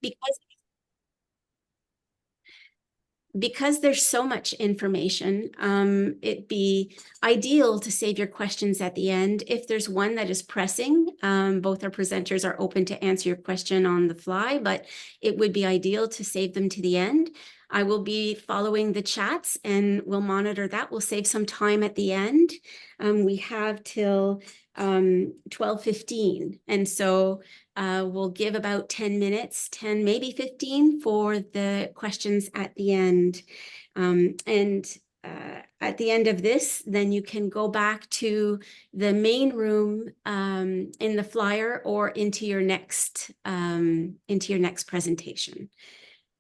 because because there's so much information, it'd be ideal to save your questions at the end. If there's one that is pressing, both our presenters are open to answer your question on the fly, but it would be ideal to save them to the end. I will be following the chats and we'll monitor that. We'll save some time at the end. We have till 12:15. And so we'll give about 10 minutes, 10, maybe 15 for the questions at the end. At the end of this, then you can go back to the main room in the flyer or into your next presentation.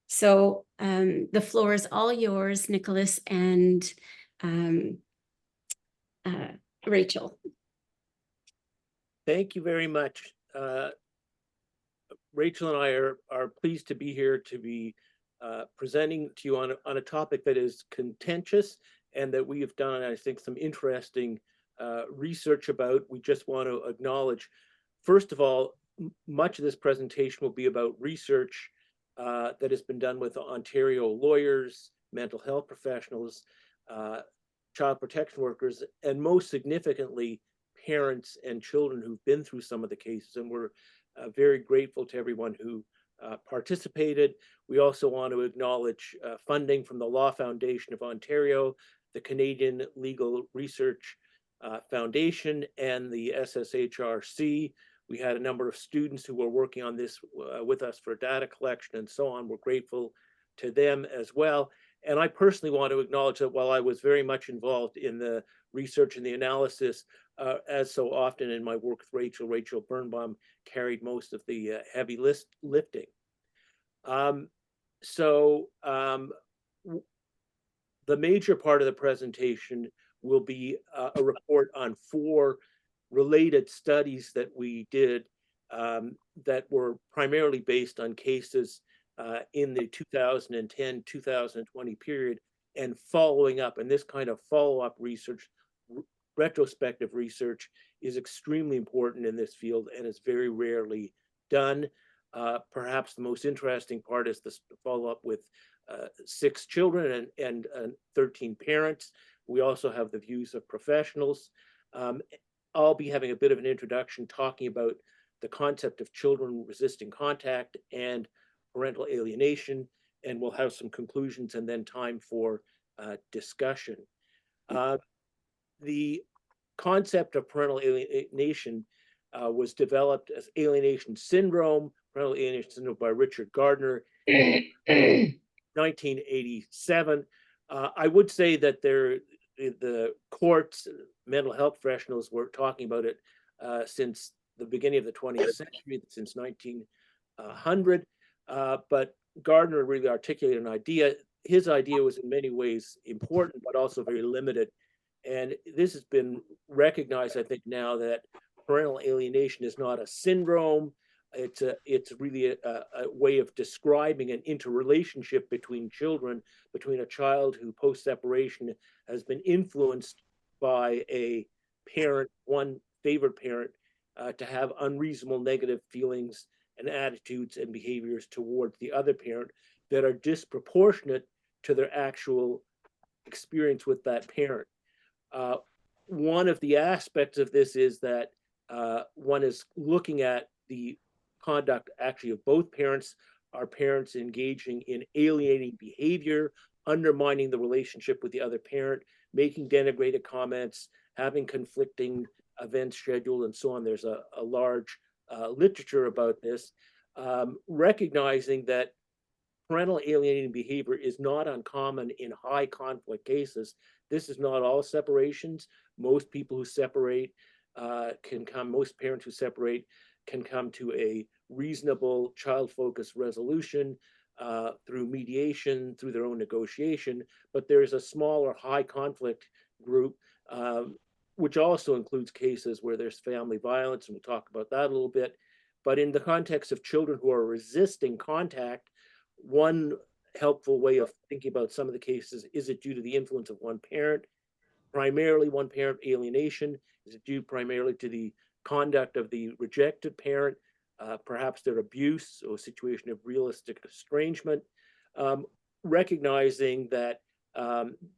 So the floor is all yours, Nicholas and Rachel. Thank you very much. Rachel and I are pleased to be here to be presenting to you on a topic that is contentious and that we have done, I think, some interesting research about. We just want to acknowledge, first of all, much of this presentation will be about research that has been done with Ontario lawyers, mental health professionals, child protection workers, and most significantly, parents and children who've been through some of the cases. And we're very grateful to everyone who participated. We also want to acknowledge funding from the Law Foundation of Ontario, the Canadian Legal Research Foundation, and the SSHRC. We had a number of students who were working on this with us for data collection and so on. We're grateful to them as well. And I personally want to acknowledge that while I was very much involved in the research and the analysis, as so often in my work with Rachel Birnbaum carried most of the heavy lifting. The major part of the presentation will be a report on 4 related studies that we did that were primarily based on cases in the 2010-2020 period, and following up. And this kind of follow-up research, retrospective research, is extremely important in this field and is very rarely done. Perhaps the most interesting part is the follow-up with 6 children and 13 parents. We also have the views of professionals. I'll be having a bit of an introduction talking about the concept of children resisting contact and parental alienation, and we'll have some conclusions and then time for discussion. The concept of parental alienation was developed as alienation syndrome, parental alienation syndrome, by Richard Gardner in 1987. I would say that the courts, mental health professionals were talking about it since the beginning of the 20th century, since 1900. But Gardner really articulated an idea. His idea was in many ways important, but also very limited. And this has been recognized, I think, now that parental alienation is not a syndrome. It's really a way of describing an interrelationship between children, between a child who post-separation has been influenced by a parent, one favored parent, to have unreasonable negative feelings and attitudes and behaviors towards the other parent that are disproportionate to their actual experience with that parent. One of the aspects of this is that one is looking at the conduct actually of both parents. Are parents engaging in alienating behavior, undermining the relationship with the other parent, making denigrated comments, having conflicting events scheduled, and so on? There's a large literature about this, recognizing that parental alienating behavior is not uncommon in high conflict cases. This is not all separations. Most people who separate most parents who separate can come to a reasonable child-focused resolution through mediation, through their own negotiation. But there's a smaller high conflict group, which also includes cases where there's family violence, and we'll talk about that a little bit. But in the context of children who are resisting contact, one helpful way of thinking about some of the cases, is it due to the influence of one parent, primarily one parent alienation? Is it due primarily to the conduct of the rejected parent? perhaps their abuse or situation of realistic estrangement, recognizing that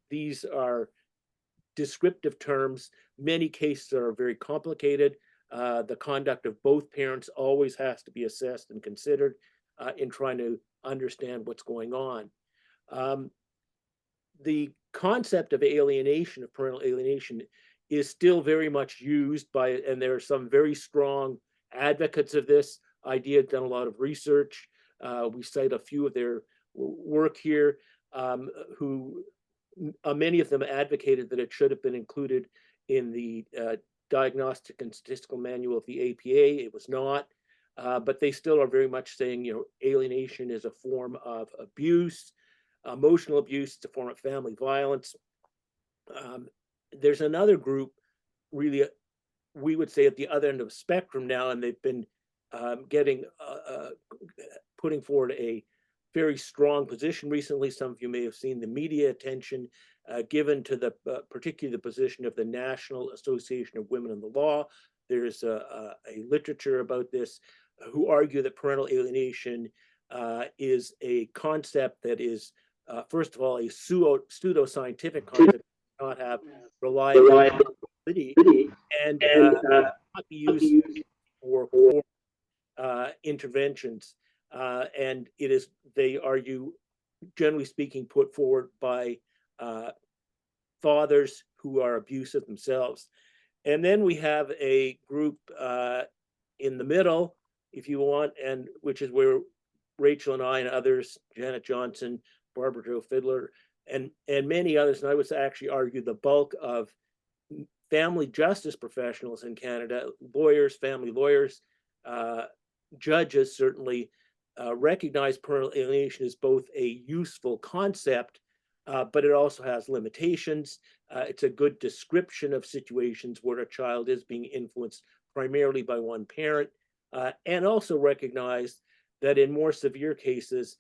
these are descriptive terms. Many cases are very complicated. The conduct of both parents always has to be assessed and considered in trying to understand what's going on. The concept of alienation, of parental alienation, is still very much used by, and there are some very strong advocates of this idea, done a lot of research. We cite a few of their work here, who many of them advocated that it should have been included in the Diagnostic and Statistical Manual of the APA. It was not, but they still are very much saying, alienation is a form of abuse, emotional abuse, it's a form of family violence. There's another group, really, we would say at the other end of the spectrum now, and they've been putting forward a very strong position recently. Some of you may have seen the media attention given to the particularly the position of the National Association of Women in the Law. There's a literature about this who argue that parental alienation is a concept that is, first of all, a pseudo-scientific concept, not have reliability, and not be used for court interventions. And it is, they argue, generally speaking, put forward by fathers who are abusive themselves. And then we have a group in the middle, if you want, and which is where Rachel and I and others, Janet Johnson, Barbara Jo Fiedler, and many others, and I would actually argue the bulk of family justice professionals in Canada, lawyers, family lawyers, judges certainly, recognize parental alienation as both a useful concept, but it also has limitations. It's a good description of situations where a child is being influenced primarily by one parent, and also recognize that in more severe cases,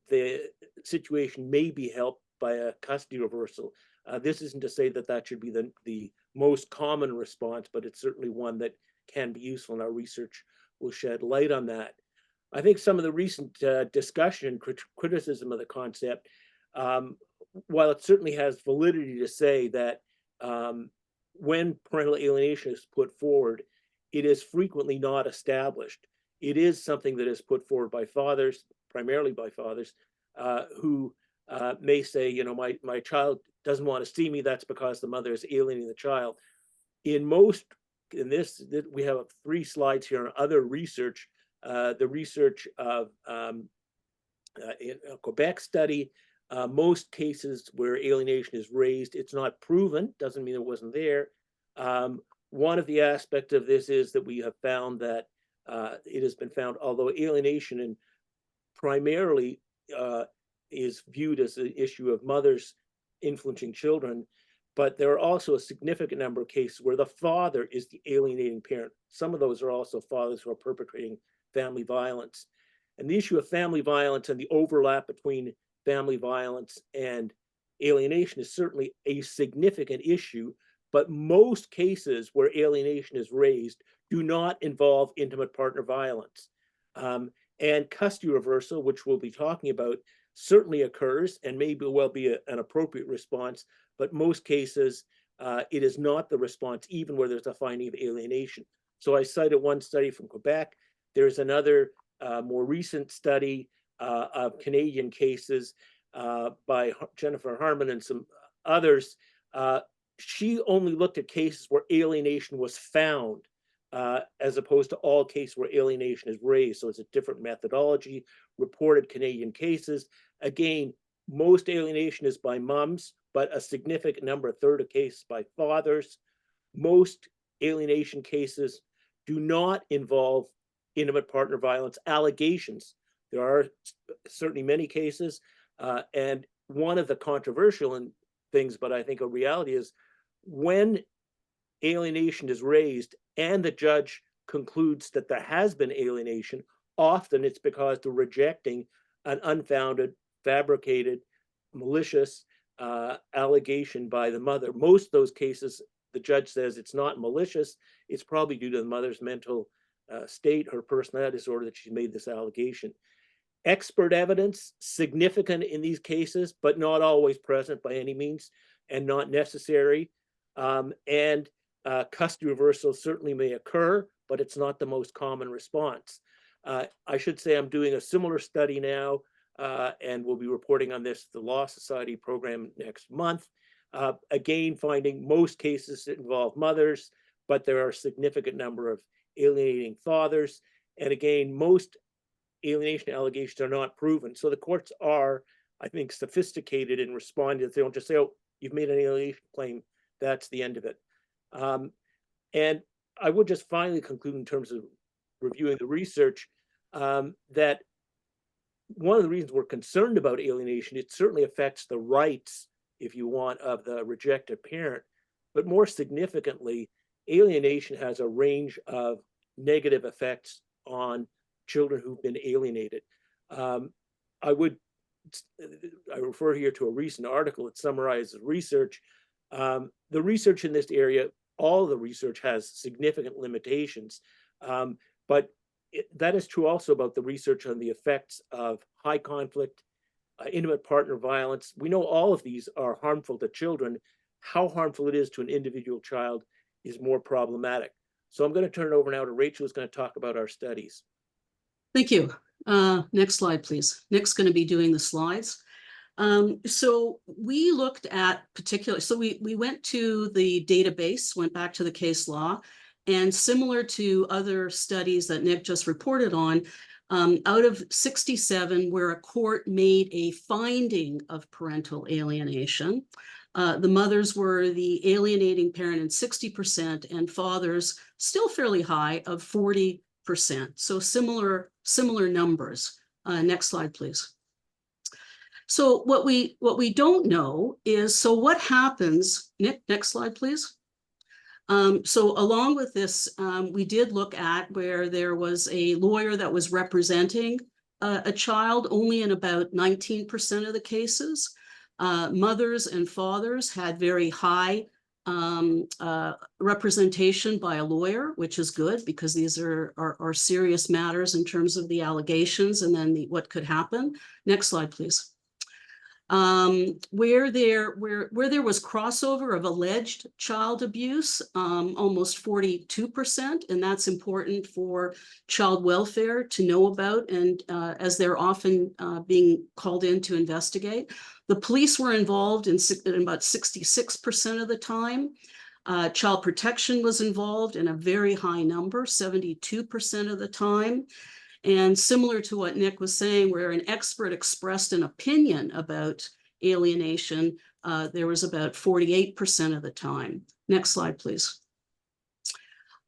the situation may be helped by a custody reversal. This isn't to say that that should be the most common response, but it's certainly one that can be useful, and our research will shed light on that. I think some of the recent discussion and criticism of the concept, while it certainly has validity to say that when parental alienation is put forward, it is frequently not established. It is something that is put forward by fathers, primarily by fathers, who may say, my child doesn't want to see me, that's because the mother is alienating the child. In this, we have 3 slides here on other research. The research of in a Quebec study, most cases where alienation is raised, it's not proven, doesn't mean it wasn't there. One of the aspects of this is that we have found that it has been found, although alienation primarily is viewed as an issue of mothers influencing children, but there are also a significant number of cases where the father is the alienating parent. Some of those are also fathers who are perpetrating family violence. And the issue of family violence and the overlap between family violence and alienation is certainly a significant issue, but most cases where alienation is raised do not involve intimate partner violence. And custody reversal, which we'll be talking about, certainly occurs and may well be an appropriate response, but most cases it is not the response, even where there's a finding of alienation. So I cited one study from Quebec. There's another more recent study of Canadian cases by Jennifer Harmon and some others. She only looked at cases where alienation was found, as opposed to all cases where alienation is raised. So it's a different methodology. Reported Canadian cases. Again, most alienation is by moms, but a significant number, a third of cases, by fathers. Most alienation cases do not involve intimate partner violence allegations. There are certainly many cases, and one of the controversial things, but I think a reality, is when alienation is raised and the judge concludes that there has been alienation, often it's because they're rejecting an unfounded, fabricated, malicious allegation by the mother. Most of those cases, the judge says it's not malicious, it's probably due to the mother's mental state her personality disorder that she made this allegation. Expert evidence, significant in these cases, but not always present by any means and not necessary. And custody reversal certainly may occur, but it's not the most common response. I should say I'm doing a similar study now, and we'll be reporting on this, the Law Society program next month. Again, finding most cases that involve mothers, but there are a significant number of alienating fathers. And again, most alienation allegations are not proven. So the courts are, I think, sophisticated in responding. They don't just say, oh, you've made an alienation claim, that's the end of it. And I would just finally conclude in terms of reviewing the research that one of the reasons we're concerned about alienation, it certainly affects the rights, if you want, of the rejected parent. But more significantly, alienation has a range of negative effects on children who've been alienated. I refer here to a recent article that summarizes research. The research in this area, all the research has significant limitations, but that is true also about the research on the effects of high conflict, intimate partner violence. We know all of these are harmful to children. How harmful it is to an individual child is more problematic. So I'm going to turn it over now to Rachel, who's going to talk about our studies. Thank you. Next slide, please. Nick's going to be doing the slides. So we looked at we went to the database, went back to the case law, and similar to other studies that Nick just reported on, out of 67 where a court made a finding of parental alienation, the mothers were the alienating parent in 60% and fathers still fairly high of 40%. So similar numbers. Next slide, please. So what we don't know is, so what happens, Nick, next slide, please. So along with this, we did look at where there was a lawyer that was representing a child only in about 19% of the cases. Mothers and fathers had very high representation by a lawyer, which is good because these are serious matters in terms of the allegations and then what could happen. Next slide, please. Where there was crossover of alleged child abuse, almost 42%, and that's important for child welfare to know about, and as they're often being called in to investigate. The police were involved in about 66% of the time. Child protection was involved in a very high number, 72% of the time. And similar to what Nick was saying, where an expert expressed an opinion about alienation, there was about 48% of the time. Next slide, please.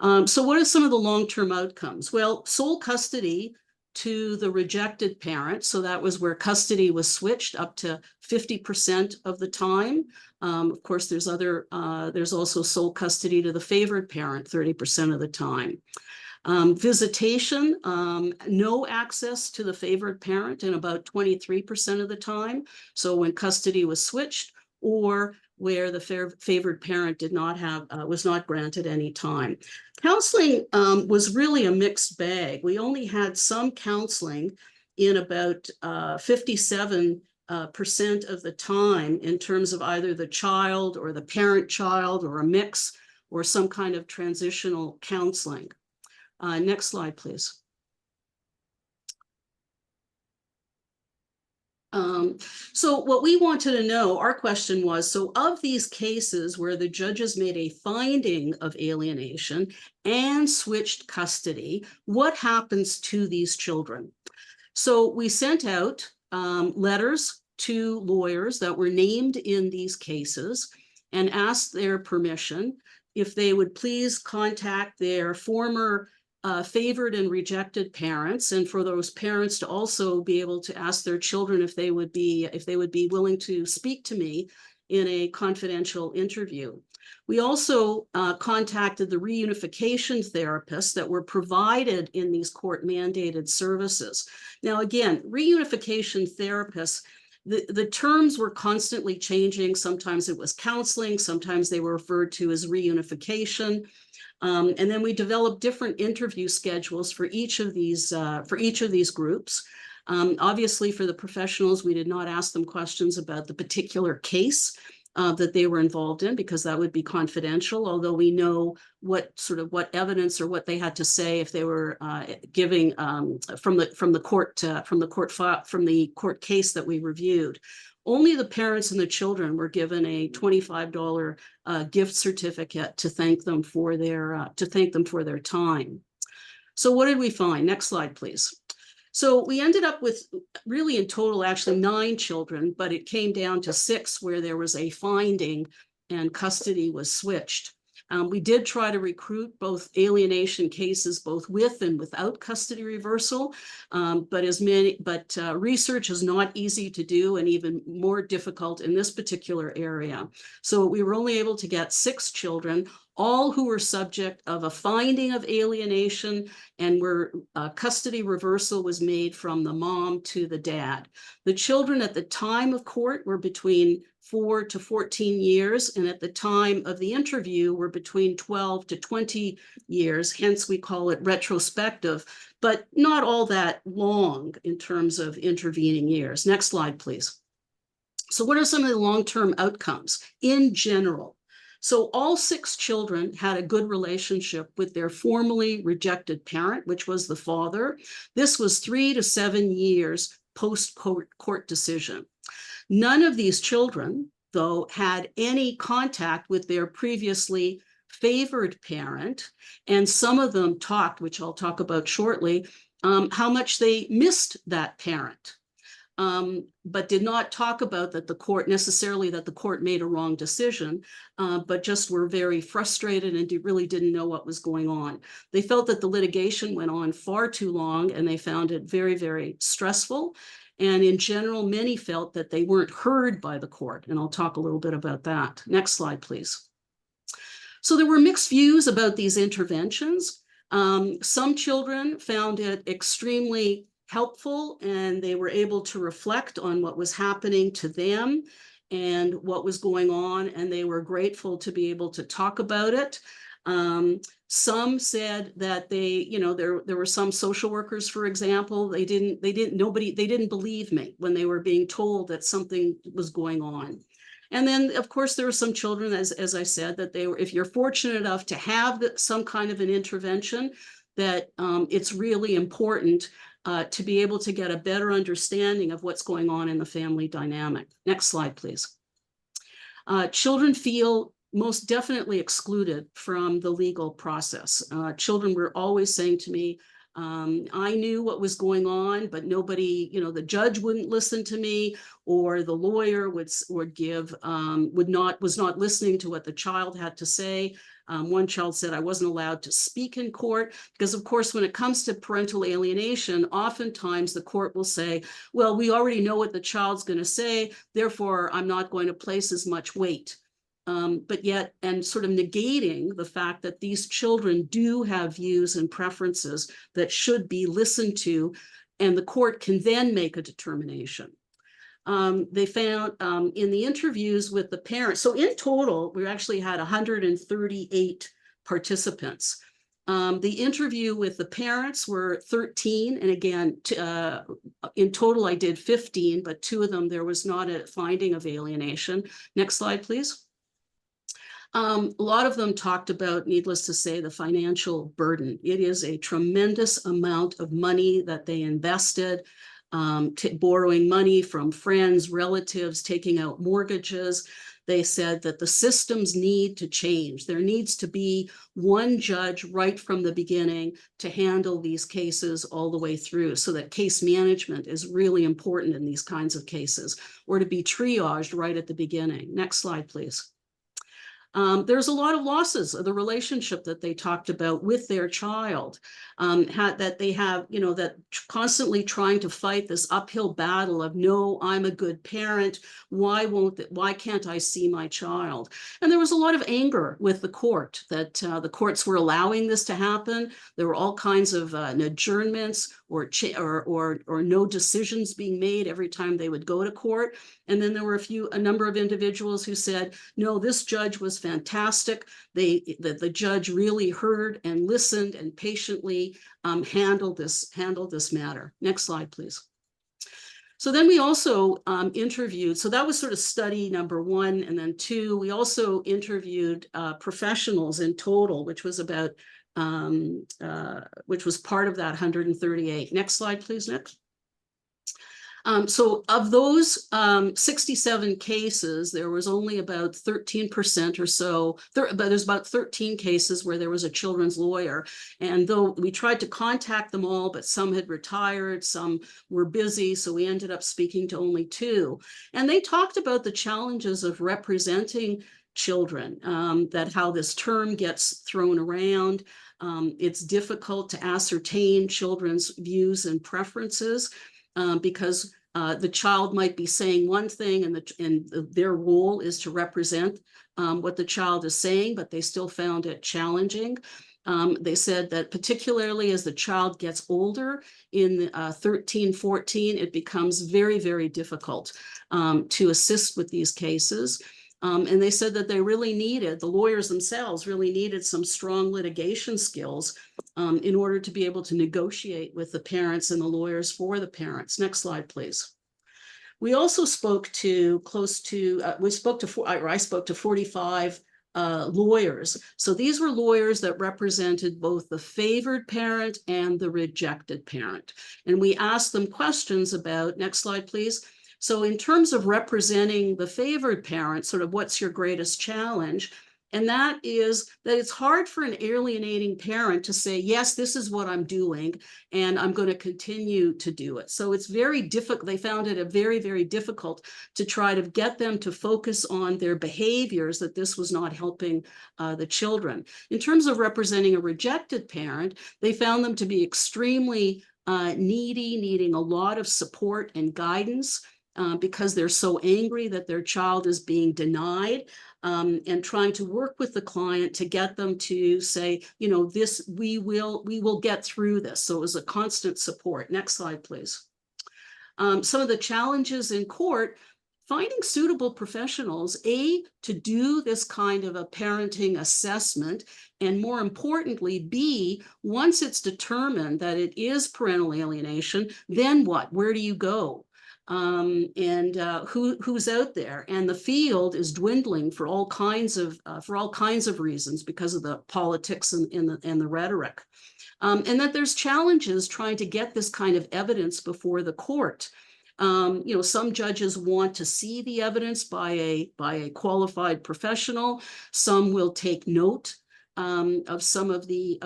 So what are some of the long-term outcomes? Well, sole custody to the rejected parent. So that was where custody was switched up to 50% of the time. Of course, there's also sole custody to the favored parent 30% of the time. Visitation, no access to the favored parent in about 23% of the time. So when custody was switched, or where the favored parent did not have, was not granted any time. Counseling was really a mixed bag. We only had some counseling in about 57% of the time in terms of either the child or the parent child or a mix or some kind of transitional counseling. Next slide, please. So what we wanted to know, our question was, so of these cases where the judges made a finding of alienation and switched custody, what happens to these children? So we sent out letters to lawyers that were named in these cases and asked their permission if they would please contact their former favored and rejected parents, and for those parents to also be able to ask their children if they would be willing to speak to me in a confidential interview. We also contacted the reunification therapists that were provided in these court-mandated services. Now, again, reunification therapists, the terms were constantly changing. Sometimes it was counseling, sometimes they were referred to as reunification. And then we developed different interview schedules for each of these groups. Obviously, for the professionals, we did not ask them questions about the particular case that they were involved in, because that would be confidential, although we know what evidence or what they had to say if they were giving from the court case that we reviewed. Only the parents and the children were given a $25 gift certificate to thank them for their time. So what did we find? Next slide, please. So we ended up with really in total actually 9 children, but it came down to 6 where there was a finding and custody was switched. We did try to recruit both alienation cases, both with and without custody reversal, but research is not easy to do and even more difficult in this particular area. So we were only able to get 6 children, all who were subject of a finding of alienation and where custody reversal was made from the mom to the dad. The children at the time of court were between 4 to 14 years, and at the time of the interview were between 12 to 20 years, hence we call it retrospective, but not all that long in terms of intervening years. Next slide, please. So what are some of the long-term outcomes in general? So all 6 children had a good relationship with their formerly rejected parent, which was the father. This was 3 to 7 years post-court decision. None of these children, though, had any contact with their previously favored parent, and some of them talked, which I'll talk about shortly, how much they missed that parent. But did not talk about that the court made a wrong decision, but just were very frustrated and really didn't know what was going on. They felt that the litigation went on far too long and they found it very, very stressful. And in general, many felt that they weren't heard by the court. And I'll talk a little bit about that. Next slide, please. So there were mixed views about these interventions. Some children found it extremely helpful and they were able to reflect on what was happening to them and what was going on, and they were grateful to be able to talk about it. Some said that there were some social workers, for example, they didn't believe me when they were being told that something was going on. And then, of course, there were some children, as I said, that if you're fortunate enough to have some kind of an intervention, that it's really important to be able to get a better understanding of what's going on in the family dynamic. Next slide, please. Children feel most definitely excluded from the legal process. Children were always saying to me, I knew what was going on, but nobody, the judge wouldn't listen to me, or the lawyer was not listening to what the child had to say. One child said I wasn't allowed to speak in court because, of course, when it comes to parental alienation, oftentimes the court will say, well, we already know what the child's going to say, therefore I'm not going to place as much weight. But yet, and sort of negating the fact that these children do have views and preferences that should be listened to, and the court can then make a determination. They found in the interviews with the parents, so in total, we actually had 138 participants. The interview with the parents were 13, and again, in total I did 15, but 2 of them there was not a finding of alienation. Next slide, please. A lot of them talked about, needless to say, the financial burden. It is a tremendous amount of money that they invested, borrowing money from friends, relatives, taking out mortgages. They said that the systems need to change. There needs to be one judge right from the beginning to handle these cases all the way through, so that case management is really important in these kinds of cases, or to be triaged right at the beginning. Next slide, please. There's a lot of losses of the relationship that they talked about with their child. that they have, that constantly trying to fight this uphill battle of, no, I'm a good parent. Why can't I see my child? And there was a lot of anger with the court that the courts were allowing this to happen. There were all kinds of adjournments or no decisions being made every time they would go to court. And then there were a number of individuals who said, no, this judge was fantastic. The judge really heard and listened and patiently handled this matter. Next slide, please. So then we also interviewed, so that was sort of study number 1, and then 2, we also interviewed professionals in total, which was about, which was part of that 138. Next slide, please, Nick. So of those 67 cases, there was only about 13% or so, but there's about 13 cases where there was a children's lawyer. And though we tried to contact them all, but some had retired, some were busy, so we ended up speaking to only 2. And they talked about the challenges of representing children, that how this term gets thrown around. It's difficult to ascertain children's views and preferences. Because the child might be saying one thing and their role is to represent what the child is saying, but they still found it challenging. They said that particularly as the child gets older in 13, 14, it becomes very, very difficult to assist with these cases. And they said that they really needed, the lawyers themselves really needed some strong litigation skills in order to be able to negotiate with the parents and the lawyers for the parents. Next slide, please. We also spoke to I spoke to 45 lawyers. So these were lawyers that represented both the favored parent and the rejected parent. And we asked them questions about, next slide, please. So in terms of representing the favored parent, sort of what's your greatest challenge? And that is that it's hard for an alienating parent to say, yes, this is what I'm doing, and I'm going to continue to do it. So it's very difficult. They found it very, very difficult to try to get them to focus on their behaviors, that this was not helping the children. In terms of representing a rejected parent, they found them to be extremely needy, needing a lot of support and guidance. Because they're so angry that their child is being denied, and trying to work with the client to get them to say, this, we will get through this. So it was a constant support. Next slide, please. Some of the challenges in court, finding suitable professionals, to do this kind of a parenting assessment, and more importantly, B, once it's determined that it is parental alienation, then what? Where do you go? Who's out there, and the field is dwindling for all kinds of reasons because of the politics and the rhetoric, and that there's challenges trying to get this kind of evidence before the court. Some judges want to see the evidence by a qualified professional. Some will take note of some of the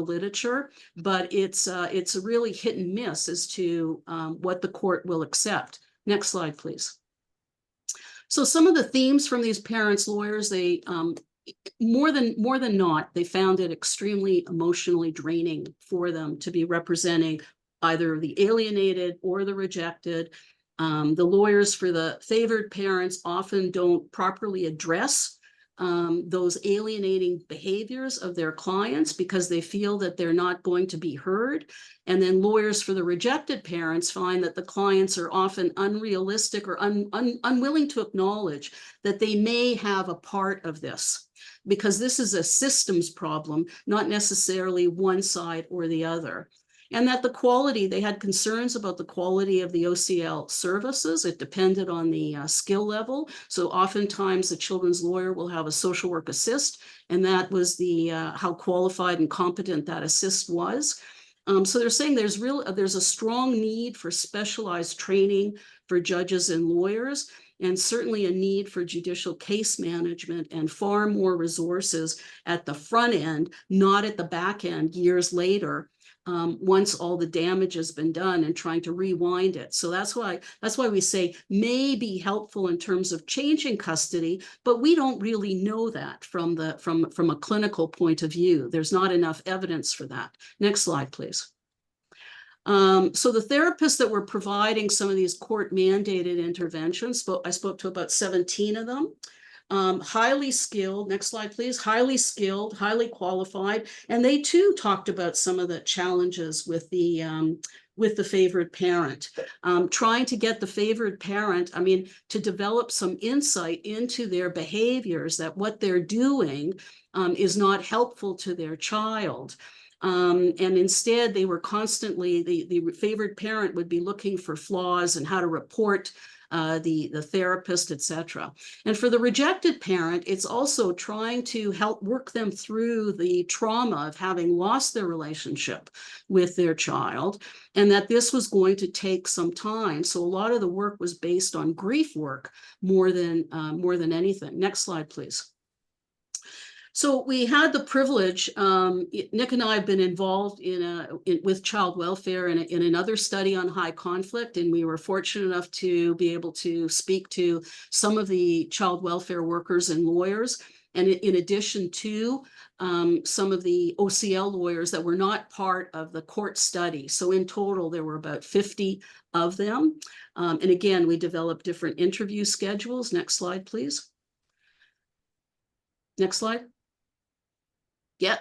literature, but it's a really hit and miss as to what the court will accept. Next slide, please. So some of the themes from these parents' lawyers, they more than not, they found it extremely emotionally draining for them to be representing either the alienated or the rejected. The lawyers for the favored parents often don't properly address those alienating behaviors of their clients because they feel that they're not going to be heard. And then lawyers for the rejected parents find that the clients are often unrealistic or unwilling to acknowledge that they may have a part of this, because this is a systems problem, not necessarily one side or the other. And that the quality, they had concerns about the quality of the OCL services. It depended on the skill level. So oftentimes the children's lawyer will have a social work assist, and that was how qualified and competent that assist was. So they're saying there's a strong need for specialized training for judges and lawyers, and certainly a need for judicial case management and far more resources at the front end, not at the back end years later, once all the damage has been done, and trying to rewind it. So that's why we say may be helpful in terms of changing custody, but we don't really know that from a clinical point of view. There's not enough evidence for that. Next slide, please. So the therapists that were providing some of these court-mandated interventions, I spoke to about 17 of them. Highly skilled, next slide, please, highly skilled, highly qualified, and they too talked about some of the challenges with the favored parent. Trying to get the favored parent, I mean, to develop some insight into their behaviors, that what they're doing is not helpful to their child. And instead, they were constantly, the favored parent would be looking for flaws and how to report the therapist, etc. And for the rejected parent, it's also trying to help work them through the trauma of having lost their relationship with their child, and that this was going to take some time. So a lot of the work was based on grief work more than anything. Next slide, please. So we had the privilege, Nick and I have been involved with child welfare in another study on high conflict, and we were fortunate enough to be able to speak to some of the child welfare workers and lawyers, and in addition to some of the OCL lawyers that were not part of the court study. So in total, there were about 50 of them. And again, we developed different interview schedules. Next slide, please. Next slide. Yeah.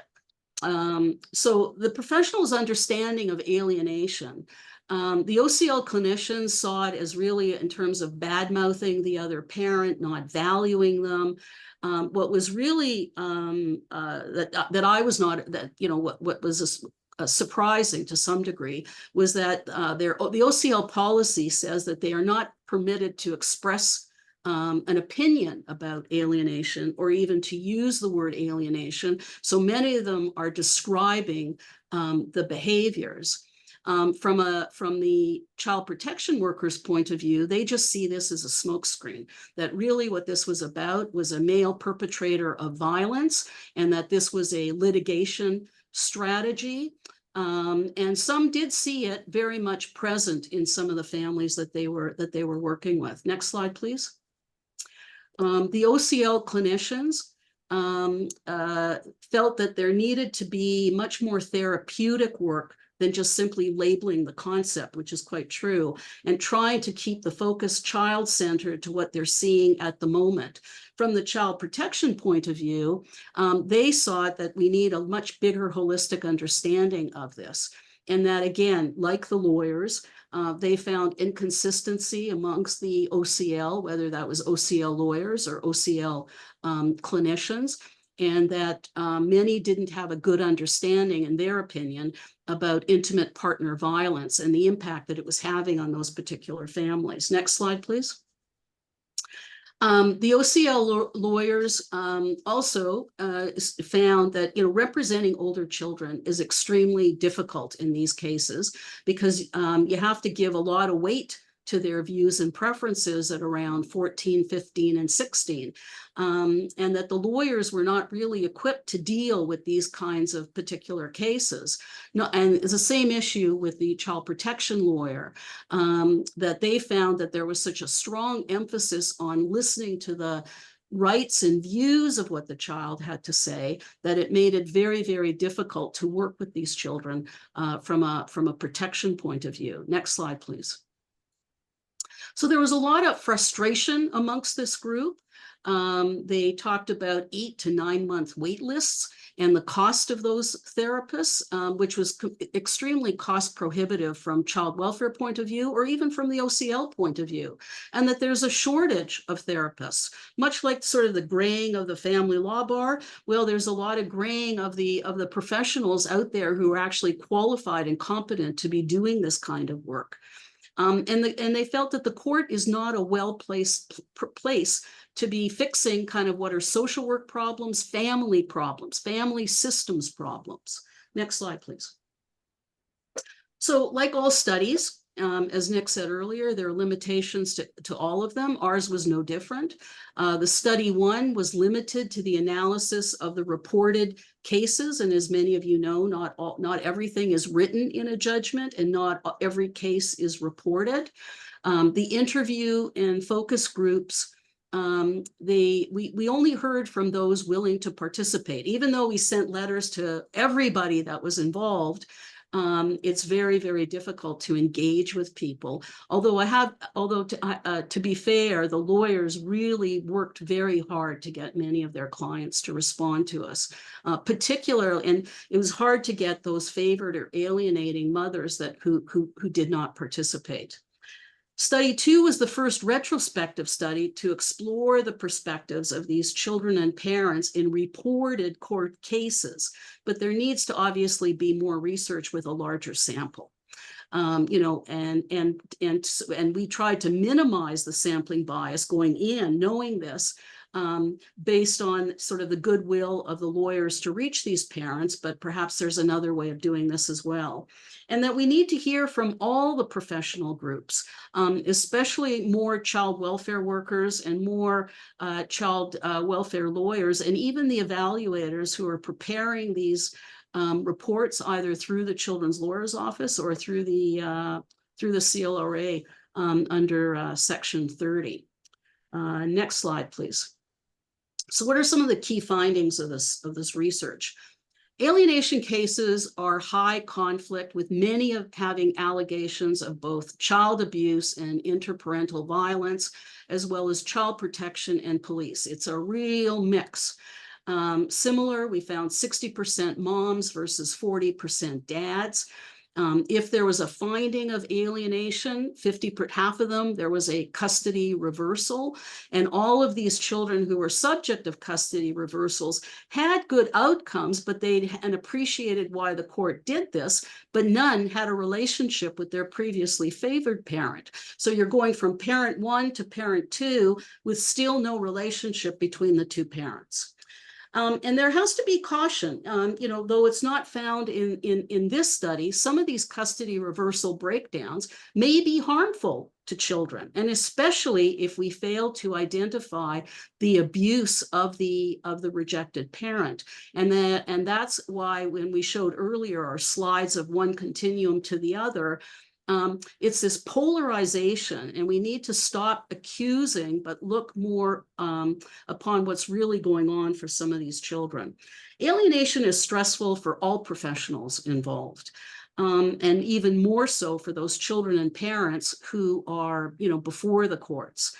So the professional's understanding of alienation, the OCL clinicians saw it as really in terms of bad-mouthing the other parent, not valuing them. What was really that I was not, that, you know, what was surprising to some degree was that the OCL policy says that they are not permitted to express an opinion about alienation, or even to use the word alienation. So many of them are describing the behaviors. From the child protection workers' point of view, they just see this as a smokescreen, that really what this was about was a male perpetrator of violence, and that this was a litigation strategy. And some did see it very much present in some of the families that they were working with. Next slide, please. The OCL clinicians felt that there needed to be much more therapeutic work than just simply labeling the concept, which is quite true, and trying to keep the focus child-centered to what they're seeing at the moment. From the child protection point of view, they saw that we need a much bigger holistic understanding of this. And that, again, like the lawyers, they found inconsistency amongst the OCL, whether that was OCL lawyers or OCL clinicians, and that many didn't have a good understanding, in their opinion, about intimate partner violence and the impact that it was having on those particular families. Next slide, please. The OCL lawyers also found that, you know, representing older children is extremely difficult in these cases, because you have to give a lot of weight to their views and preferences at around 14, 15, and 16. And that the lawyers were not really equipped to deal with these kinds of particular cases. No, and it's the same issue with the child protection lawyer, that they found that there was such a strong emphasis on listening to the rights and views of what the child had to say, that it made it very, very difficult to work with these children from a protection point of view. Next slide, please. So there was a lot of frustration amongst this group. They talked about 8 to 9 month wait lists and the cost of those therapists, which was extremely cost prohibitive from child welfare point of view, or even from the OCL point of view, and that there's a shortage of therapists, much like sort of the graying of the family law bar. Well, there's a lot of graying of the professionals out there who are actually qualified and competent to be doing this kind of work. And they felt that the court is not a well-placed place to be fixing kind of what are social work problems, family systems problems. Next slide, please. So like all studies, as Nick said earlier, there are limitations to all of them. Ours was no different. The study one was limited to the analysis of the reported cases. And as many of you know, not everything is written in a judgment and not every case is reported. The interview and focus groups, we only heard from those willing to participate. Even though we sent letters to everybody that was involved, it's very, very difficult to engage with people. Although to be fair, the lawyers really worked very hard to get many of their clients to respond to us, particularly, and it was hard to get those favored or alienating mothers who did not participate. Study two was the first retrospective study to explore the perspectives of these children and parents in reported court cases, but there needs to obviously be more research with a larger sample. And we tried to minimize the sampling bias going in, knowing this, based on sort of the goodwill of the lawyers to reach these parents, but perhaps there's another way of doing this as well. And that we need to hear from all the professional groups, especially more child welfare workers and more child welfare lawyers, and even the evaluators who are preparing these reports either through the Children's Lawyer's Office or through the CLRA under Section 30. Next slide, please. So what are some of the key findings of this research? Alienation cases are high conflict, with many of having allegations of both child abuse and interparental violence, as well as child protection and police. It's a real mix. Similar, we found 60% moms versus 40% dads. If there was a finding of alienation, half of them, there was a custody reversal. And all of these children who were subject of custody reversals had good outcomes, but they appreciated why the court did this, but none had a relationship with their previously favored parent. So you're going from parent one to parent two with still no relationship between the two parents. And there has to be caution, though it's not found in this study, some of these custody reversal breakdowns may be harmful to children, and especially if we fail to identify the abuse of the rejected parent. And that's why when we showed earlier our slides of one continuum to the other, it's this polarization, and we need to stop accusing, but look more upon what's really going on for some of these children. Alienation is stressful for all professionals involved, and even more so for those children and parents who are, before the courts.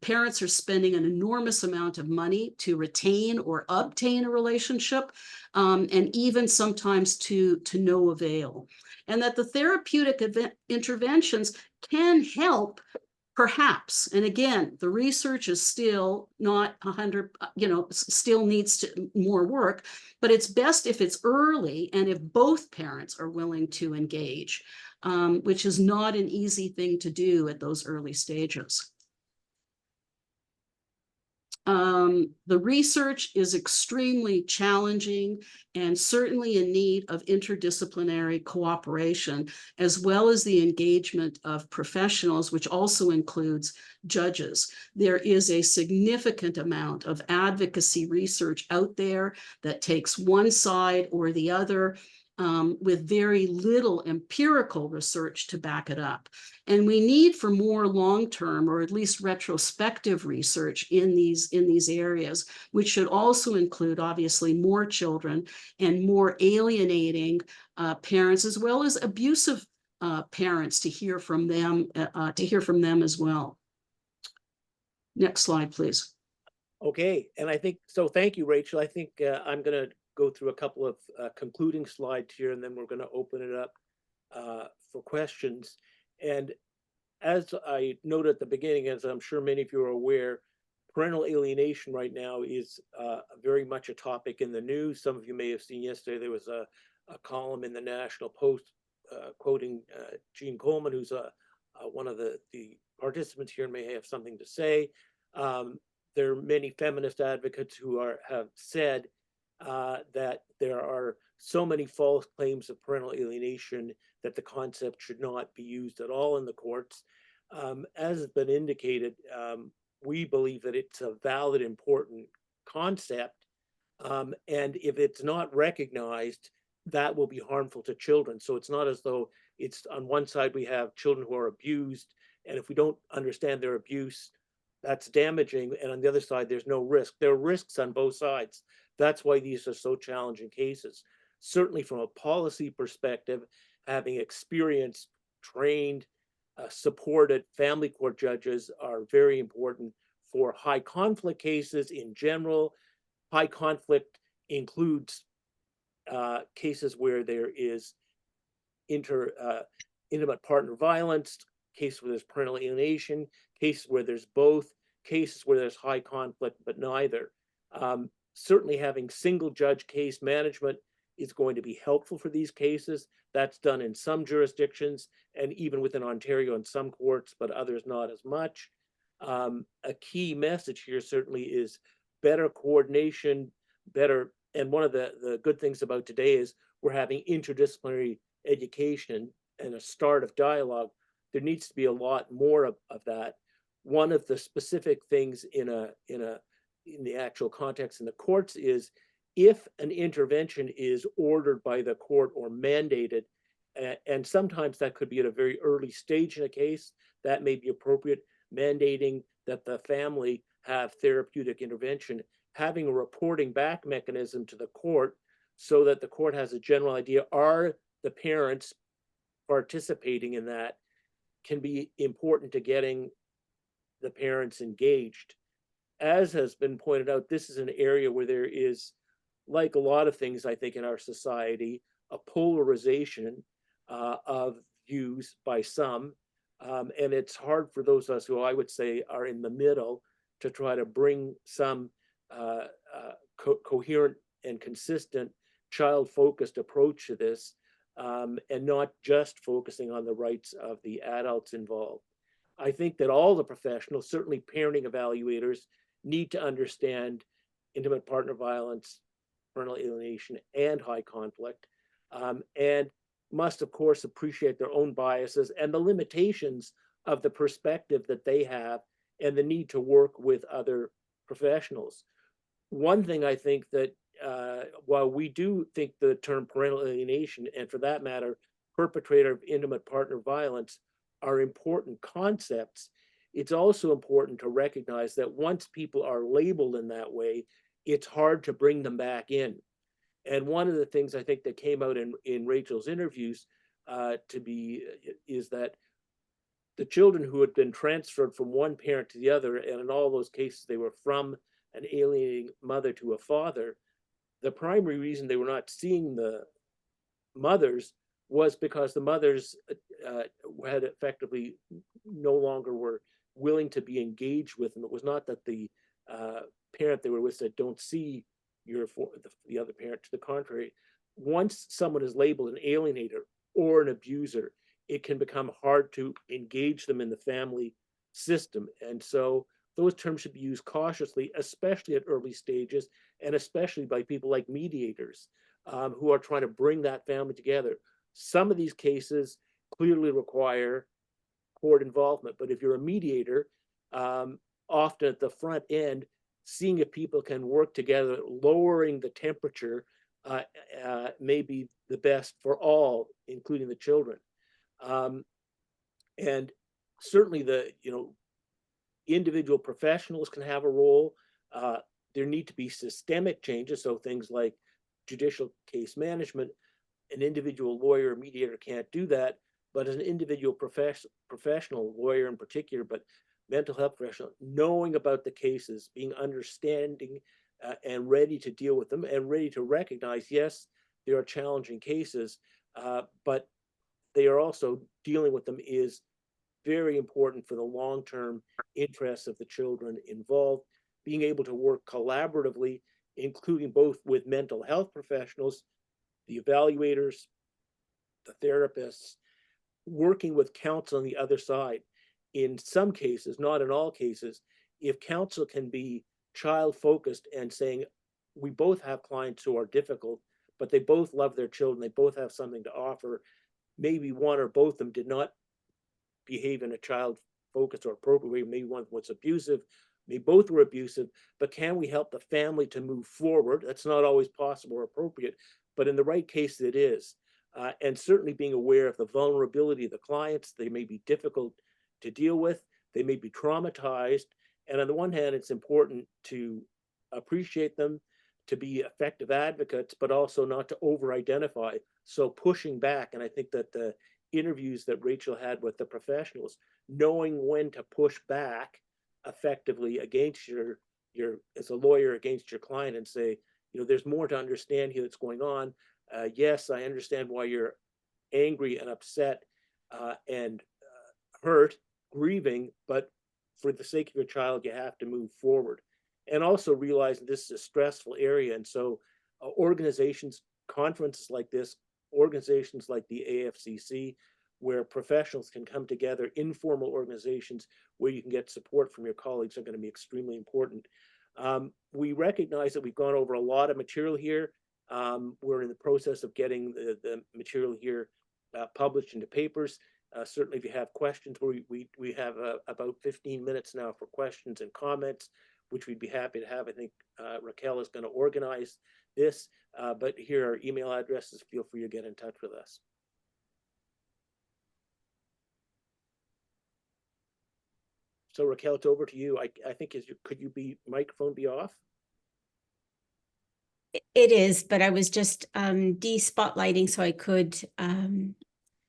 Parents are spending an enormous amount of money to retain or obtain a relationship, and even sometimes to no avail. And that the therapeutic interventions can help, perhaps. And again, the research is still not 100, still needs more work, but it's best if it's early and if both parents are willing to engage, which is not an easy thing to do at those early stages. The research is extremely challenging and certainly in need of interdisciplinary cooperation, as well as the engagement of professionals, which also includes judges. There is a significant amount of advocacy research out there that takes one side or the other, with very little empirical research to back it up. And we need for more long-term or at least retrospective research in these areas, which should also include obviously more children and more alienating parents, as well as abusive parents, to hear from them as well. Next slide, please. Okay, and I think so. Thank you, Rachel. I think I'm going to go through a couple of concluding slides here, and then we're going to open it up for questions. And as I noted at the beginning, as I'm sure many of you are aware, parental alienation right now is very much a topic in the news. Some of you may have seen yesterday, there was a column in the National Post quoting Jean Coleman, who's one of the participants here and may have something to say. There are many feminist advocates who have said that there are so many false claims of parental alienation that the concept should not be used at all in the courts. As has been indicated, we believe that it's a valid, important concept. And if it's not recognized, that will be harmful to children. So it's not as though it's on one side we have children who are abused, and if we don't understand their abuse, that's damaging. And on the other side, there's no risk. There are risks on both sides. That's why these are so challenging cases. Certainly from a policy perspective, having experienced, trained, supported family court judges are very important for high conflict cases in general. High conflict includes cases where there is intimate partner violence, cases where there's parental alienation, cases where there's both, cases where there's high conflict, but neither. Certainly having single judge case management is going to be helpful for these cases. That's done in some jurisdictions and even within Ontario in some courts, but others not as much. A key message here certainly is better coordination, and one of the good things about today is we're having interdisciplinary education and a start of dialogue. There needs to be a lot more of that. One of the specific things in the actual context in the courts is if an intervention is ordered by the court or mandated, and sometimes that could be at a very early stage in a case, that may be appropriate, mandating that the family have therapeutic intervention, having a reporting back mechanism to the court so that the court has a general idea, are the parents participating in that, can be important to getting the parents engaged. As has been pointed out, this is an area where there is, like a lot of things, I think, in our society, a polarization of views by some. And it's hard for those of us who I would say are in the middle to try to bring some coherent and consistent child-focused approach to this, and not just focusing on the rights of the adults involved. I think that all the professionals, certainly parenting evaluators, need to understand intimate partner violence, parental alienation, and high conflict, and must, of course, appreciate their own biases and the limitations of the perspective that they have and the need to work with other professionals. One thing I think that while we do think the term parental alienation, and for that matter, perpetrator of intimate partner violence, are important concepts, it's also important to recognize that once people are labeled in that way, it's hard to bring them back in. And one of the things I think that came out in Rachel's interviews is that the children who had been transferred from one parent to the other, and in all those cases they were from an alienating mother to a father, the primary reason they were not seeing the mothers was because the mothers had effectively no longer were willing to be engaged with them. It was not that the parent they were with said, don't see the other parent. To the contrary, once someone is labeled an alienator or an abuser, it can become hard to engage them in the family system. And so those terms should be used cautiously, especially at early stages, and especially by people like mediators who are trying to bring that family together. Some of these cases clearly require court involvement, but if you're a mediator, often at the front end, seeing if people can work together, lowering the temperature may be the best for all, including the children. And certainly the individual professionals can have a role. There need to be systemic changes, so things like judicial case management. An individual lawyer or mediator can't do that, but as an individual professional, lawyer in particular, but mental health professional, knowing about the cases, being understanding and ready to deal with them, and ready to recognize, yes, there are challenging cases, but they are also dealing with them is very important for the long-term interests of the children involved. Being able to work collaboratively, including both with mental health professionals, the evaluators, the therapists, working with counsel on the other side. In some cases, not in all cases, if counsel can be child-focused and saying, we both have clients who are difficult, but they both love their children. They both have something to offer. Maybe one or both of them did not behave in a child-focused or appropriate way. Maybe one was abusive. Maybe both were abusive. But can we help the family to move forward? That's not always possible or appropriate, but in the right case, it is. And certainly being aware of the vulnerability of the clients. They may be difficult to deal with. They may be traumatized. And on the one hand, it's important to appreciate them, to be effective advocates, but also not to over-identify. So pushing back, and I think that the interviews that Rachel had with the professionals, knowing when to push back effectively against your as a lawyer against your client and say, there's more to understand here that's going on. Yes, I understand why you're angry and upset and hurt, grieving, but for the sake of your child, you have to move forward. And also realizing this is a stressful area. And so organizations, conferences like this, organizations like the AFCC, where professionals can come together, informal organizations where you can get support from your colleagues, are going to be extremely important. We recognize that we've gone over a lot of material here. We're in the process of getting the material here published into papers. Certainly, if you have questions, we have about 15 minutes now for questions and comments, which we'd be happy to have. I think Raquel is going to organize this, but here are email addresses. Feel free to get in touch with us. So Raquel, it's over to you. I think could microphone be off? It is, but I was just de-spotlighting so I could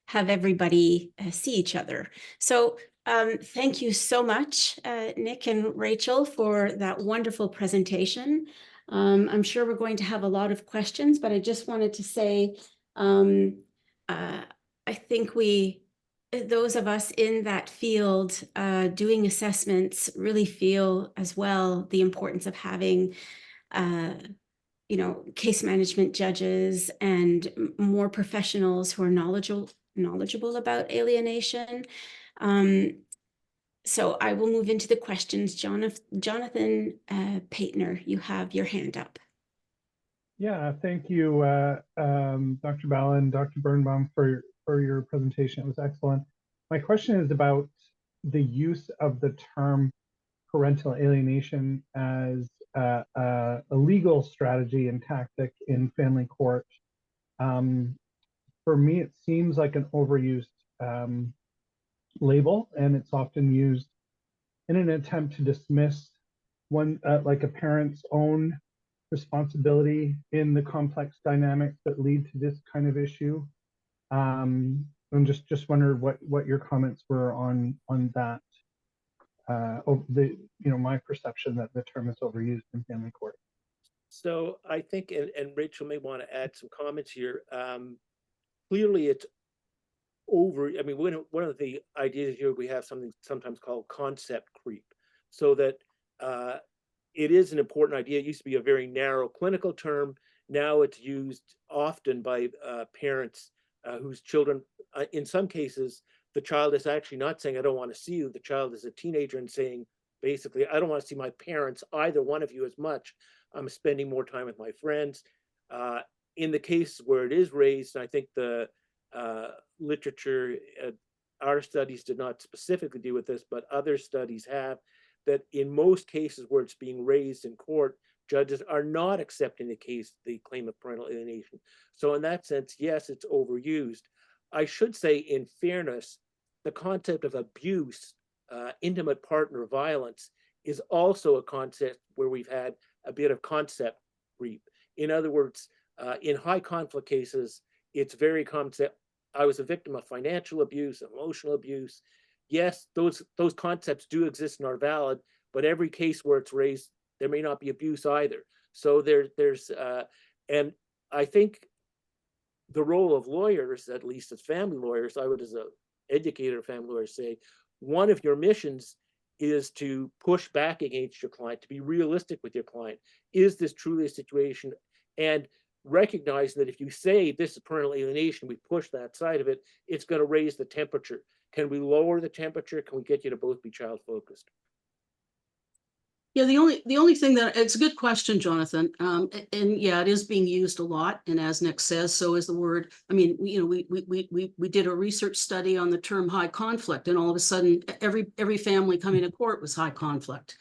have everybody see each other. So thank you so much, Nick and Rachel, for that wonderful presentation. I'm sure we're going to have a lot of questions, but I just wanted to say, I think those of us in that field doing assessments really feel as well the importance of having case management judges and more professionals who are knowledgeable about alienation. So I will move into the questions. Jonathan Paitner, you have your hand up. Yeah, thank you, Dr. Bala and Dr. Birnbaum for your presentation. It was excellent. My question is about the use of the term parental alienation as a legal strategy and tactic in family court. For me, it seems like an overused label, and it's often used in an attempt to dismiss like a parent's own responsibility in the complex dynamics that lead to this kind of issue. I'm just wondered what your comments were on that. My perception that the term is overused in family court. So I think, and Rachel may want to add some comments here. Clearly, it's over. I mean, one of the ideas here, we have something sometimes called concept creep, so that it is an important idea. It used to be a very narrow clinical term. Now it's used often by parents whose children, in some cases, the child is actually not saying, I don't want to see you. The child is a teenager and saying, basically, I don't want to see my parents, either one of you, as much. I'm spending more time with my friends. In the case where it is raised, I think the literature, our studies did not specifically deal with this, but other studies have, that in most cases where it's being raised in court, judges are not accepting the claim of parental alienation. So in that sense, yes, it's overused. I should say, in fairness, the concept of abuse, intimate partner violence, is also a concept where we've had a bit of concept creep. In other words, in high conflict cases, it's very concept. I was a victim of financial abuse, emotional abuse. Yes, those concepts do exist and are valid, but every case where it's raised, there may not be abuse either. So there's and I think the role of lawyers, at least as family lawyers, I would, as an educator of family lawyers, say one of your missions is to push back against your client, to be realistic with your client. Is this truly a situation? And recognize that if you say this is parental alienation, we push that side of it, it's going to raise the temperature. Can we lower the temperature? Can we get you to both be child focused? Yeah, the only thing that, it's a good question, Jonathan. And yeah, it is being used a lot. And as Nick says, so is the word. I mean, we did a research study on the term high conflict, and all of a sudden every family coming to court was high conflict.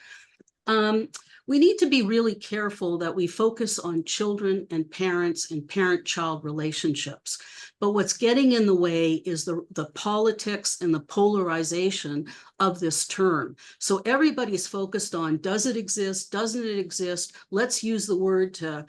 We need to be really careful that we focus on children and parent-child relationships. But what's getting in the way is the politics and the polarization of this term. So everybody's focused on, does it exist? Doesn't it exist? Let's use the word to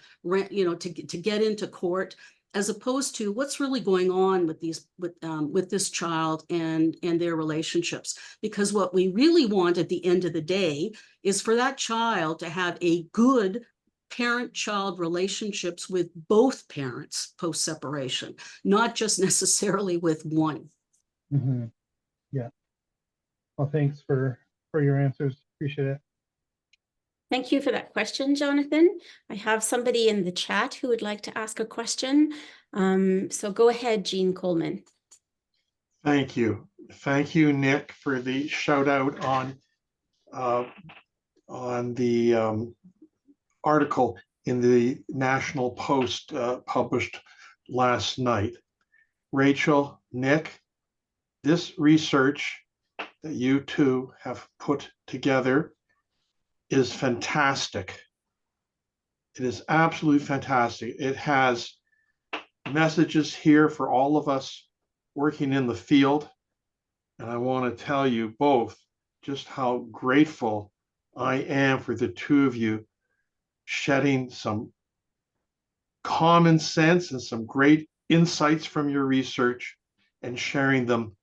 get into court, as opposed to what's really going on with this child and their relationships. Because what we really want at the end of the day is for that child to have a good parent-child relationships with both parents post-separation, not just necessarily with one. Mm-hmm. Yeah. Well, thanks for your answers. Appreciate it. Thank you for that question, Jonathan. I have somebody in the chat who would like to ask a question. So go ahead, Jean Coleman. Thank you. Thank you, Nick, for the shout out on the article in the National Post published last night. Rachel, Nick, this research that you two have put together is fantastic. It is absolutely fantastic. It has messages here for all of us working in the field. And I want to tell you both just how grateful I am for the two of you shedding some common sense and some great insights from your research and sharing them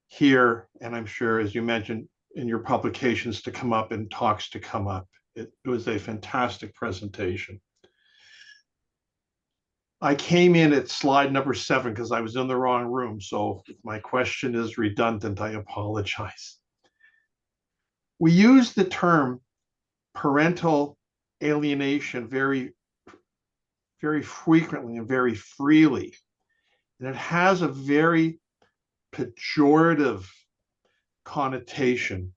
here. And I'm sure, as you mentioned, in your publications to come up and talks to come up. It was a fantastic presentation. I came in at slide number 7 because I was in the wrong room. So if my question is redundant, I apologize. We use the term parental alienation very, very frequently and very freely. And it has a very pejorative connotation.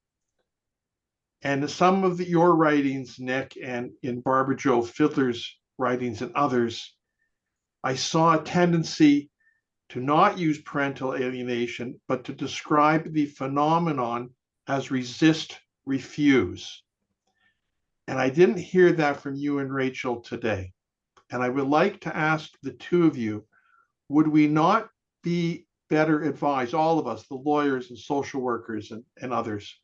And in some of your writings, Nick, and in Barbara Jo Fiddler's writings and others, I saw a tendency to not use parental alienation, but to describe the phenomenon as resist, refuse. And I didn't hear that from you and Rachel today. And I would like to ask the two of you, would we not be better advised, all of us, the lawyers and social workers and others,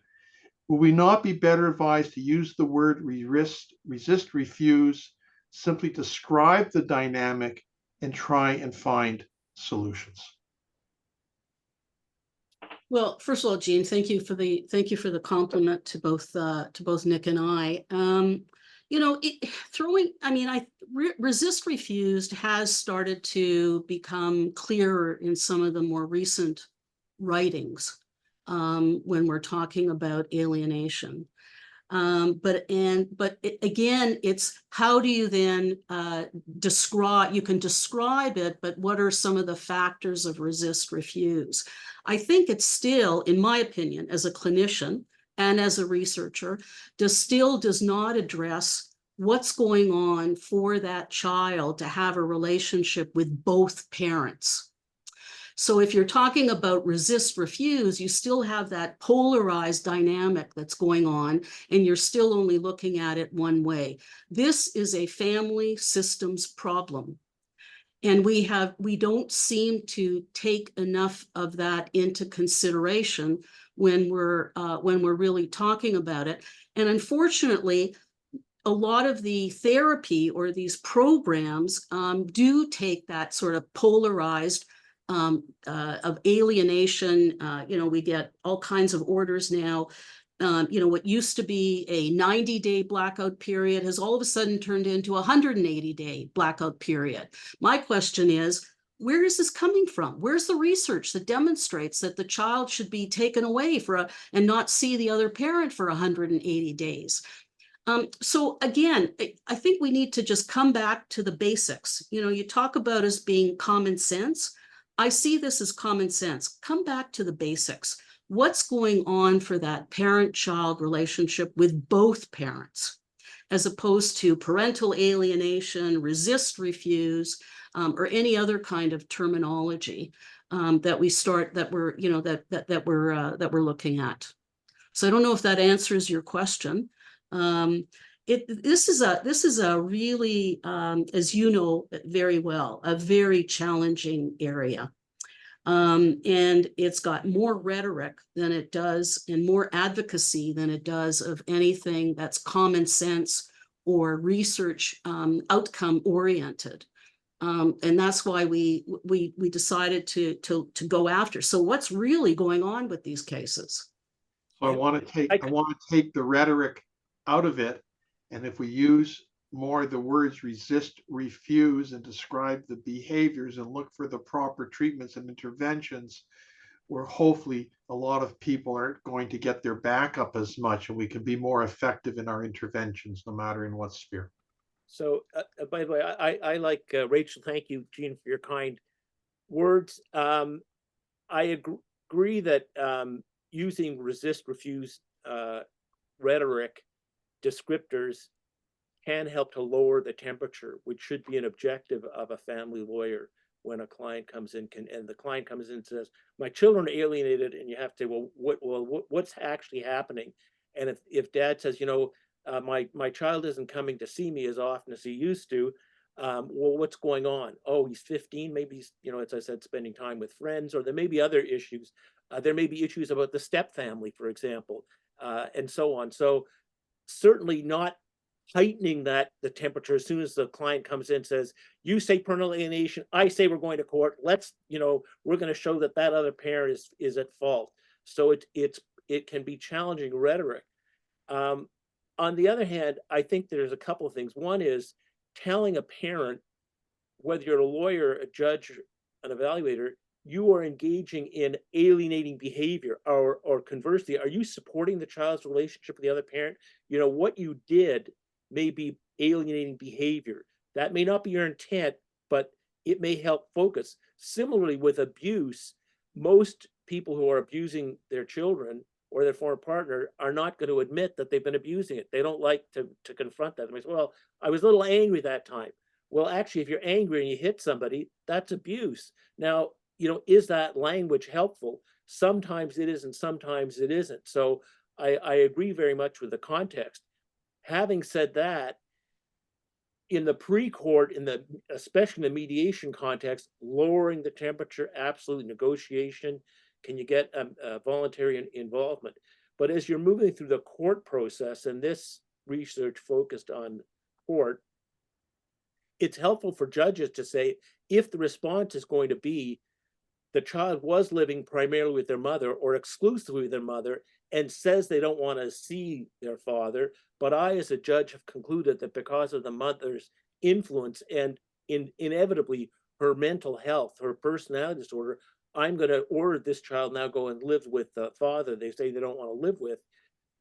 would we not be better advised to use the word resist, refuse, simply describe the dynamic and try and find solutions? Well, first of all, Jean, thank you for the compliment to both Nick and I. Resist, refused has started to become clearer in some of the more recent writings when we're talking about alienation. But again, it's how do you then describe, you can describe it, but what are some of the factors of resist, refuse? I think it's still, in my opinion, as a clinician and as a researcher, does not address what's going on for that child to have a relationship with both parents. So if you're talking about resist, refuse, you still have that polarized dynamic that's going on, and you're still only looking at it one way. This is a family systems problem. And we don't seem to take enough of that into consideration when we're really talking about it. And unfortunately, a lot of the therapy or these programs do take that sort of polarized of alienation. We get all kinds of orders now. What used to be a 90-day blackout period has all of a sudden turned into a 180-day blackout period. My question is, where is this coming from? Where's the research that demonstrates that the child should be taken away and not see the other parent for 180 days? So again, I think we need to just come back to the basics. You talk about as being common sense. I see this as common sense. Come back to the basics. what's going on for that parent-child relationship with both parents, as opposed to parental alienation, resist, refuse, or any other kind of terminology that we're looking at. So I don't know if that answers your question. This is a really, as you know very well, a very challenging area. And it's got more rhetoric than it does, and more advocacy than it does of anything that's common sense or research outcome oriented. And that's why we decided to go after. So what's really going on with these cases? So I want to take the rhetoric out of it. And if we use more the words resist, refuse, and describe the behaviors and look for the proper treatments and interventions, where hopefully a lot of people aren't going to get their back up as much, and we can be more effective in our interventions, no matter in what sphere. So, by the way, I like Rachel. Thank you, Jean, for your kind words. I agree that using resist, refuse rhetoric descriptors can help to lower the temperature, which should be an objective of a family lawyer when a client comes in. And the client comes in and says, "My children are alienated," and you have to, what's actually happening? And if dad says, my child isn't coming to see me as often as he used to, well, what's going on? Oh, he's 15, maybe he's, as I said, spending time with friends, or there may be other issues. There may be issues about the step family, for example, and so on. So certainly not heightening the temperature as soon as the client comes in and says, "You say parental alienation, I say we're going to court. Let's, we're going to show that other parent is at fault." So it can be challenging rhetoric. On the other hand, I think there's a couple of things. One is telling a parent, whether you're a lawyer, a judge, an evaluator, you are engaging in alienating behavior, or conversely, are you supporting the child's relationship with the other parent? What you did may be alienating behavior. That may not be your intent, but it may help focus. Similarly, with abuse, most people who are abusing their children or their former partner are not going to admit that they've been abusing it. They don't like to confront that. They say, "Well, I was a little angry that time." Well, actually, if you're angry and you hit somebody, that's abuse. Now, is that language helpful? Sometimes it is, and sometimes it isn't. So I agree very much with the context. Having said that, in the pre-court, especially in the mediation context, lowering the temperature, absolute negotiation. Can you get a voluntary involvement? But as you're moving through the court process, and this research focused on court, it's helpful for judges to say, if the response is going to be the child was living primarily with their mother or exclusively with their mother and says they don't want to see their father, but I, as a judge, have concluded that because of the mother's influence and inevitably her mental health, her personality disorder, I'm going to order this child now go and live with the father they say they don't want to live with.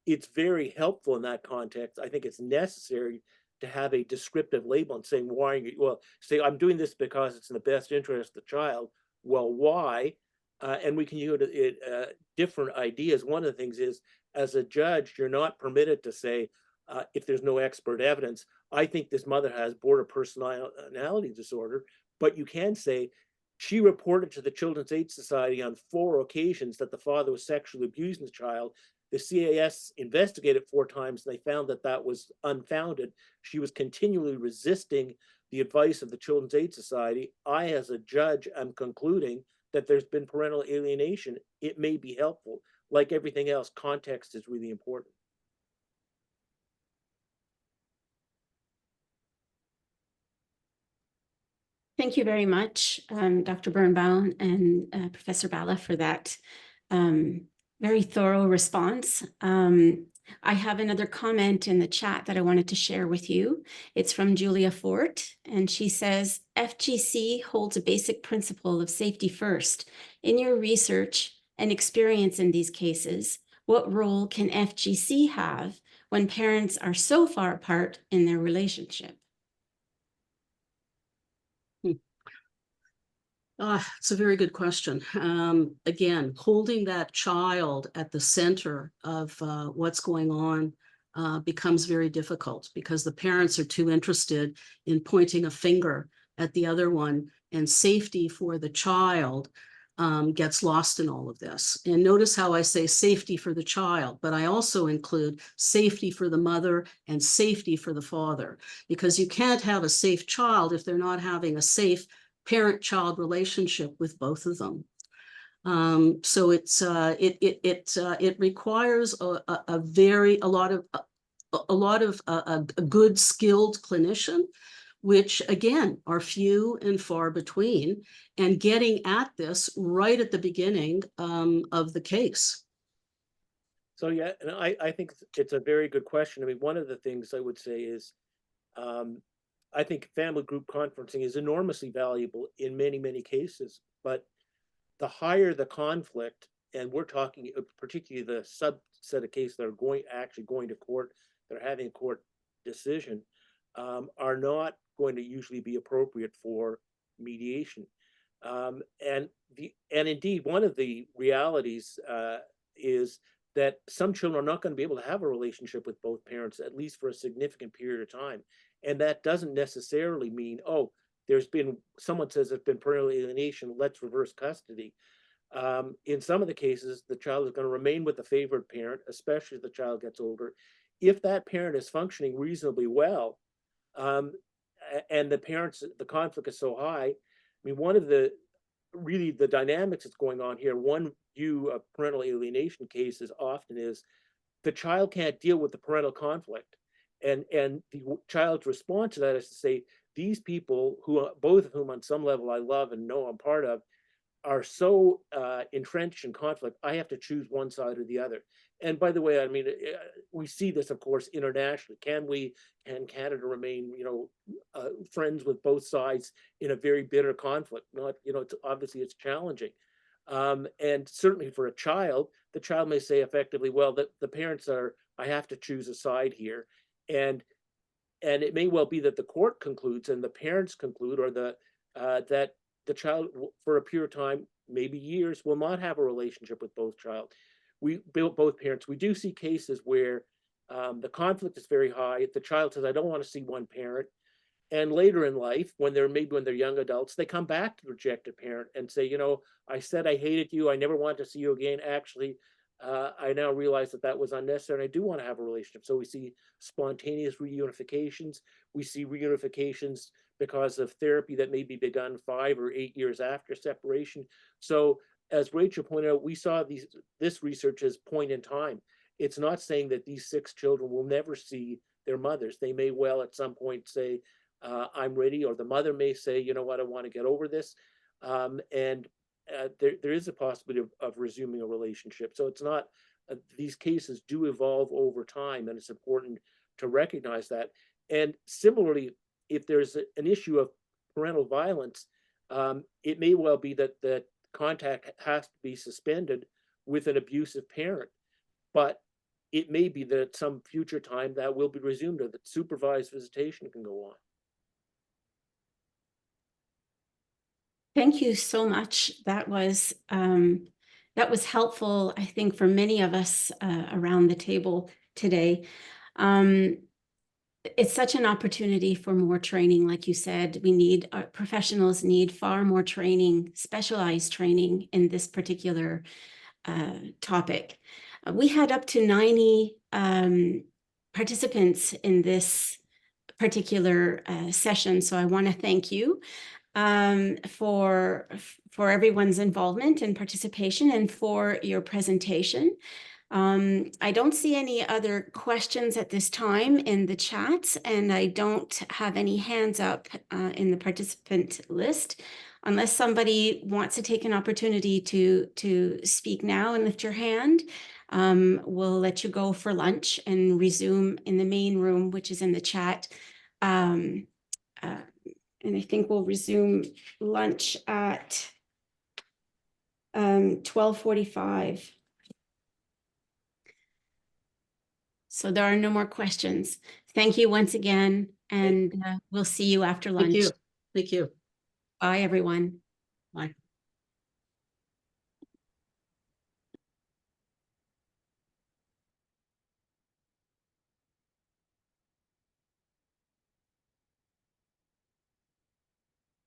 It's very helpful in that context. I think it's necessary to have a descriptive label and saying, why are you, well, say, I'm doing this because it's in the best interest of the child. Well, why? And we can use different ideas. One of the things is, as a judge, you're not permitted to say, if there's no expert evidence, I think this mother has border personality disorder, but you can say, she reported to the Children's Aid Society on 4 occasions that the father was sexually abusing the child. The CAS investigated 4 times, and they found that was unfounded. She was continually resisting the advice of the Children's Aid Society. I, as a judge, am concluding that there's been parental alienation. It may be helpful. Like everything else, context is really important. Thank you very much, Dr. Birnbaum and Professor Bala, for that very thorough response. I have another comment in the chat that I wanted to share with you. It's from Julia Fort, and she says, FGC holds a basic principle of safety first. In your research and experience in these cases, what role can FGC have when parents are so far apart in their relationship? It's a very good question. Again, holding that child at the center of what's going on becomes very difficult because the parents are too interested in pointing a finger at the other one, and safety for the child gets lost in all of this. And notice how I say safety for the child, but I also include safety for the mother and safety for the father, because you can't have a safe child if they're not having a safe parent-child relationship with both of them. So it requires a lot of a good skilled clinician, which again are few and far between, and getting at this right at the beginning of the case. So yeah, and I think it's a very good question. I mean, one of the things I would say is, I think family group conferencing is enormously valuable in many, many cases, but the higher the conflict, and we're talking particularly the subset of cases that are actually going to court, that are having a court decision, are not going to usually be appropriate for mediation. And indeed, one of the realities is that some children are not going to be able to have a relationship with both parents, at least for a significant period of time. And that doesn't necessarily mean, oh, someone says there's been parental alienation, let's reverse custody. In some of the cases, the child is going to remain with the favored parent, especially as the child gets older. If that parent is functioning reasonably well, and the conflict is so high, I mean, one of the dynamics that's going on here, one view of parental alienation cases often is the child can't deal with the parental conflict. And the child's response to that is to say, these people, both of whom on some level I love and know I'm part of, are so entrenched in conflict, I have to choose one side or the other. And by the way, I mean, we see this, of course, internationally. Can Canada remain, friends with both sides in a very bitter conflict? Not, obviously it's challenging. And certainly for a child, the child may say effectively, well, the parents I have to choose a side here. And it may well be that the court concludes and the parents conclude, or that the child for a period of time, maybe years, will not have a relationship with both parents. We do see cases where the conflict is very high. The child says, I don't want to see one parent. And later in life, when they're young adults, they come back to the rejected parent and say, I said I hated you. I never wanted to see you again. Actually, I now realize that was unnecessary, and I do want to have a relationship. So we see spontaneous reunifications. We see reunifications because of therapy that may be begun 5 or 8 years after separation. So as Rachel pointed out, we saw this research as point in time. It's not saying that these 6 children will never see their mothers. They may well at some point say, I'm ready, or the mother may say, you know what, I want to get over this. There is a possibility of resuming a relationship. So it's not, these cases do evolve over time, and it's important to recognize that. And similarly, if there's an issue of parental violence, it may well be that contact has to be suspended with an abusive parent, but it may be that at some future time that will be resumed, or that supervised visitation can go on. Thank you so much. That was helpful, I think, for many of us around the table today. It's such an opportunity for more training. Like you said, our professionals need far more training, specialized training in this particular topic. We had up to 90 participants in this particular session, so I want to thank you for everyone's involvement and participation, and for your presentation. I don't see any other questions at this time in the chat, and I don't have any hands up in the participant list. Unless somebody wants to take an opportunity to speak now and lift your hand, we'll let you go for lunch and resume in the main room, which is in the chat. And I think we'll resume lunch at 12:45. So there are no more questions. Thank you once again, and we'll see you after lunch. Thank you. Thank you. Bye, everyone. Aye.